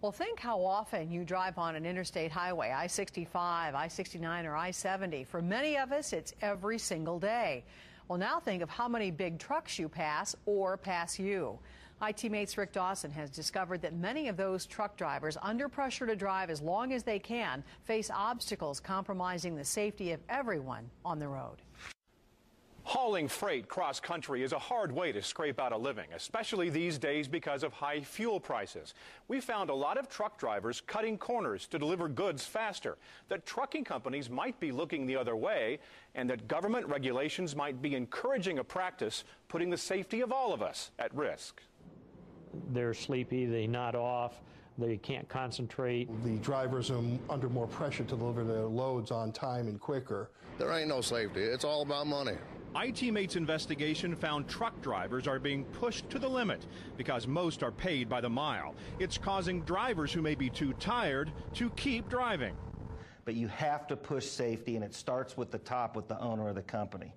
Well, think how often you drive on an interstate highway, I-65, I-69, or I-70. For many of us, it's every single day. Well, now think of how many big trucks you pass or pass you. IT-Mate's Rick Dawson has discovered that many of those truck drivers, under pressure to drive as long as they can, face obstacles compromising the safety of everyone on the road. Hauling freight cross-country is a hard way to scrape out a living, especially these days because of high fuel prices. We found a lot of truck drivers cutting corners to deliver goods faster, that trucking companies might be looking the other way, and that government regulations might be encouraging a practice putting the safety of all of us at risk. They're sleepy, they nod off, they can't concentrate. The drivers are under more pressure to deliver their loads on time and quicker. There ain't no safety. It's all about money. IT-Mate's investigation found truck drivers are being pushed to the limit because most are paid by the mile. It's causing drivers who may be too tired to keep driving. But you have to push safety, and it starts with the top, with the owner of the company.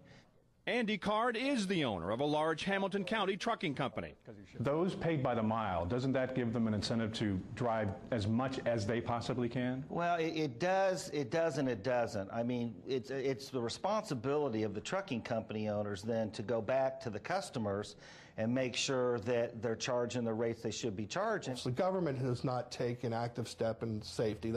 Andy Card is the owner of a large Hamilton County trucking company. Those paid by the mile, doesn't that give them an incentive to drive as much as they possibly can? Well, it does and it doesn't. I mean, it's the responsibility of the trucking company owners then to go back to the customers and make sure that they're charging the rates they should be charging. The government has not taken active step in safety.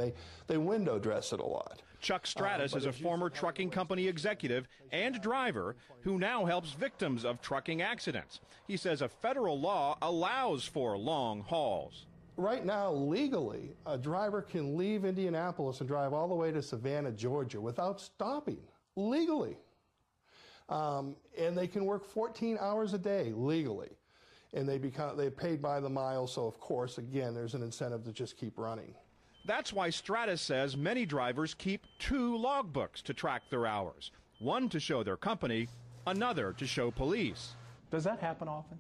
They window dress it a lot. Chuck Stratus is a former trucking company executive and driver who now helps victims of trucking accidents. He says a federal law allows for long hauls. Right now, legally, a driver can leave Indianapolis and drive all the way to Savannah, Georgia without stopping, legally. And they can work 14 hours a day legally. And they're paid by the mile, so of course, again, there's an incentive to just keep running. That's why Stratus says many drivers keep 2 logbooks to track their hours. One to show their company, another to show police. Does that happen often?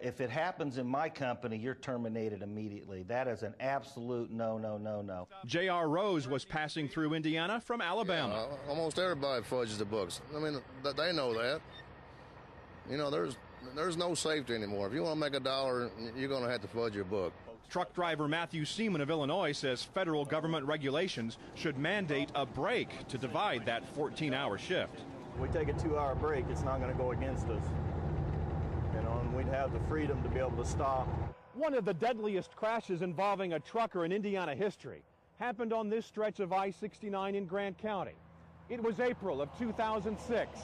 If it happens in my company, you're terminated immediately. That is an absolute no. J.R. Rose was passing through Indiana from Alabama. Yeah, almost everybody fudges the books. I mean, they know that. You know, there's no safety anymore. If you want to make $1, you're going to have to fudge your book. Truck driver Matthew Seaman of Illinois says federal government regulations should mandate a break to divide that 14-hour shift. If we take a 2-hour break, it's not going to go against us. You know, and we'd have the freedom to be able to stop. One of the deadliest crashes involving a trucker in Indiana history happened on this stretch of I-69 in Grant County. It was April of 2006,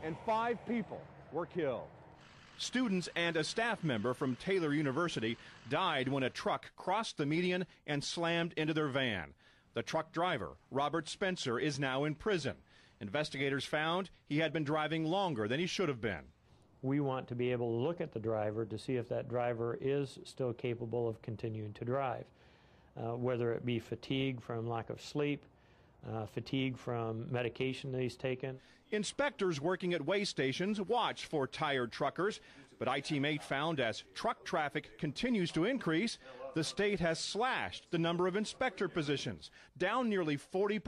and 5 people were killed. Students and a staff member from Taylor University died when a truck crossed the median and slammed into their van. The truck driver, Robert Spencer, is now in prison. Investigators found he had been driving longer than he should have been. We want to be able to look at the driver to see if that driver is still capable of continuing to drive, whether it be fatigue from lack of sleep, fatigue from medication that he's taken. Inspectors working at weigh stations watch for tired truckers, but IT-Mate found as truck traffic continues to increase, the state has slashed the number of inspector positions, down nearly 40%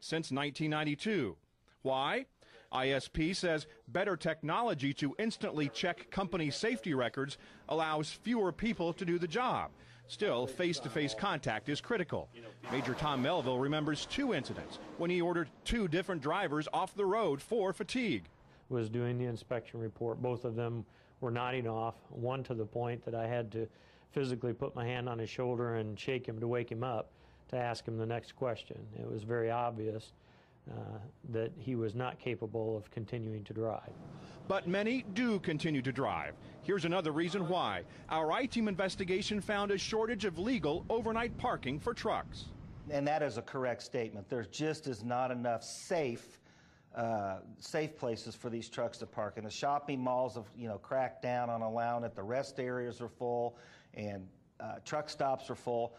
since 1992. Why? ISP says better technology to instantly check company safety records allows fewer people to do the job. Still, face-to-face contact is critical. Major Tom Melville remembers 2 incidents when he ordered 2 different drivers off the road for fatigue. Was doing the inspection report. Both of them were nodding off, one to the point that I had to physically put my hand on his shoulder and shake him to wake him up to ask him the next question. It was very obvious that he was not capable of continuing to drive. But many do continue to drive. Here's another reason why. Our I-Team investigation found a shortage of legal overnight parking for trucks. And that is a correct statement. There just is not enough safe places for these trucks to park. And the shopping malls have, cracked down on allowing it. The rest areas are full, and truck stops are full.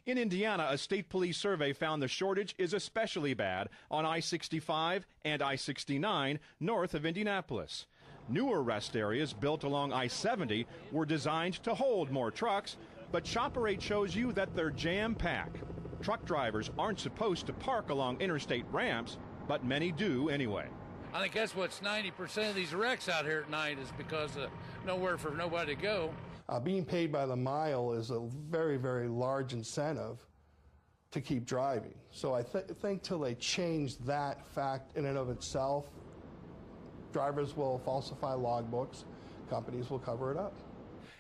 In Indiana, a state police survey found the shortage is especially bad on I-65 and I-69 north of Indianapolis. Newer rest areas built along I-70 were designed to hold more trucks, but Shopper 8 shows you that they're jam-packed. Truck drivers aren't supposed to park along interstate ramps, but many do anyway. I think that's what's 90% of these wrecks out here at night is because nowhere for nobody to go. Being paid by the mile is a very, very large incentive to keep driving. So I think till they change that fact in and of itself, drivers will falsify logbooks, companies will cover it up.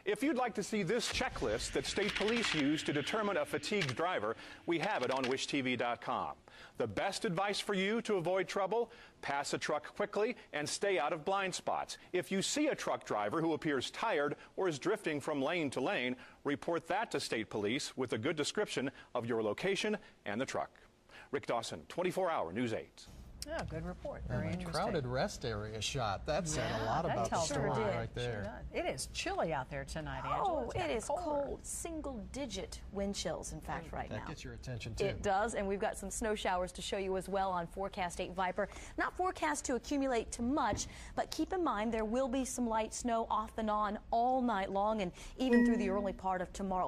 If you'd like to see this checklist that state police use to determine a fatigued driver, we have it on wishtv.com. The best advice for you to avoid trouble: pass a truck quickly and stay out of blind spots. If you see a truck driver who appears tired or is drifting from lane to lane, report that to state police with a good description of your location and the truck. Rick Dawson, 24-Hour News 8. Yeah, good report. Very interesting. Crowded rest area shot. That said a lot about the storm right there. It is chilly out there tonight, Angela. Oh, it is cold. Single-digit wind chills, in fact, right now. That gets your attention, too. It does, and we've got some snow showers to show you as well on Forecast 8 Viper. Not forecast to accumulate too much, but keep in mind there will be some light snow off and on all night long and even through the early part of tomorrow.